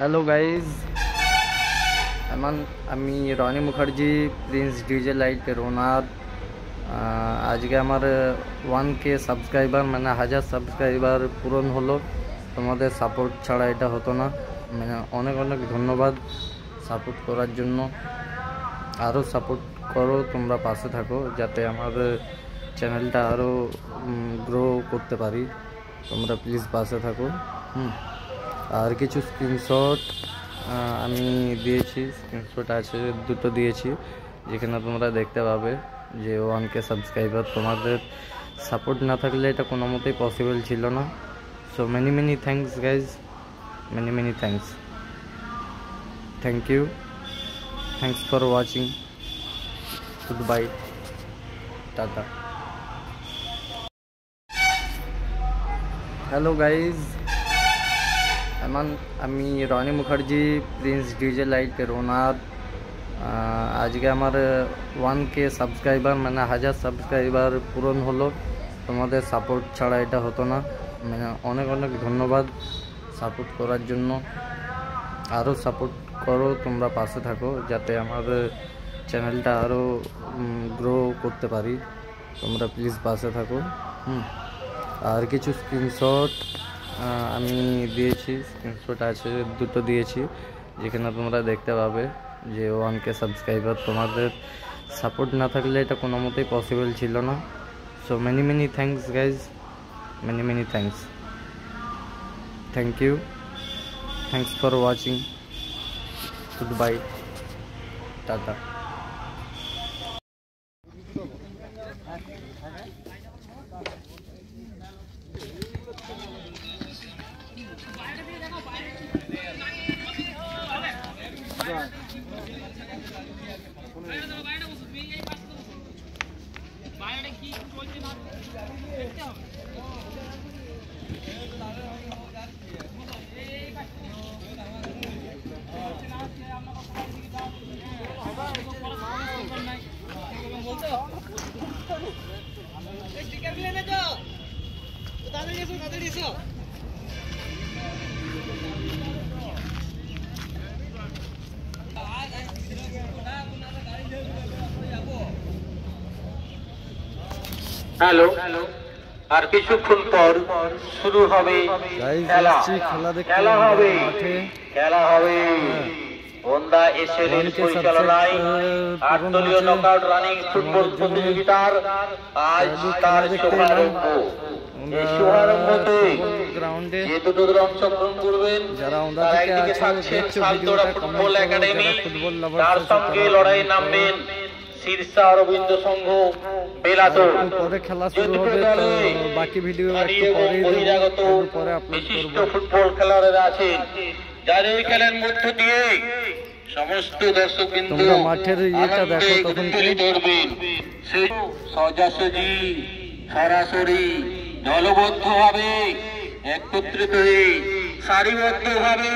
Hello guys, আমি Rony Mukherjee, Prince DJ লাইটের ওনার। আজকে আমার 1K সাবস্ক্রাইবার, মানে 1000 সাবস্ক্রাইবার পূরণ হলো। তোমাদের সাপোর্ট ছাড়া এটা হতো না। মানে অনেক অনেক ধন্যবাদ সাপোর্ট করার জন্য। আরও সাপোর্ট করো, তোমরা পাশে থাকো যাতে আমার চ্যানেলটা আরও গ্রো করতে পারি। তোমরা প্লিজ পাশে থাকো। আর কিছু স্ক্রিনশট আমি দিয়েছি, স্ক্রিনশট আছে দুটো দিয়েছি, যেখানে তোমরা দেখতে পাবে যে 1K সাবস্ক্রাইবার। তোমাদের সাপোর্ট না থাকলে এটা কোনো মতেই পসিবল ছিল না। So many thanks guys, many thanks. Thank you, thanks for watching. Good bye, tata. Hello guys, আমি রনি মুখার্জি, প্রিন্স ডিজে লাইটের ওনার। আজকে আমার 1K সাবস্ক্রাইবার, মানে 1000 সাবস্ক্রাইবার পূরণ হলো। তোমাদের সাপোর্ট ছাড়া এটা হতো না। মানে অনেক অনেক ধন্যবাদ সাপোর্ট করার জন্য। আরও সাপোর্ট করো, তোমরা পাশে থাকো যাতে আমার চ্যানেলটা আরও গ্রো করতে পারি। তোমরা প্লিজ পাশে থাকো। আর কিছু স্ক্রিনশট আমি দিয়েছি, স্ক্রিনশট আছে দুটো দিয়েছি, যেখানে তোমরা দেখতে পাবে যে 1K সাবস্ক্রাইবার। তোমাদের সাপোর্ট না থাকলে এটা কোনো মতেই পসিবল ছিল না। So many thanks guys, many thanks. Thank you, thanks for watching. Good bye, tata. Hello, আর কিছুক্ষণ পর শুরু হবে খেলা হবে বন্দা এসএলএর পরিচালনায় 8 দলীয় নকআউট রানিং ফুটবল প্রতিযোগিতার আজ তার শুভারম্ভ। এই শুভারম্ভতে যে দুটো দল অংশগ্রহণ করবেন, তার একদিকে থাকছেন শালতোড়া ফুটবল একাডেমি, তার সঙ্গে লড়াই নামবেন শীর্ষা অরবিন্দ সংঘ বেলাতোর। পরে খেলা শুরু হবে, তো বাকি ভিডিও একটু পরে বিশিষ্ট ফুটবল খেলোয়াড়রা আছেন, যাদের খেলার মধ্য দিয়ে সমস্ত দর্শক কিন্তু মাঠের ইয়েটা দেখো, তখন ধরবেন সেই সোজাসুজি সরাসরি দলবদ্ধ ভাবে একত্রিত হয়ে সারিবদ্ধ ভাবে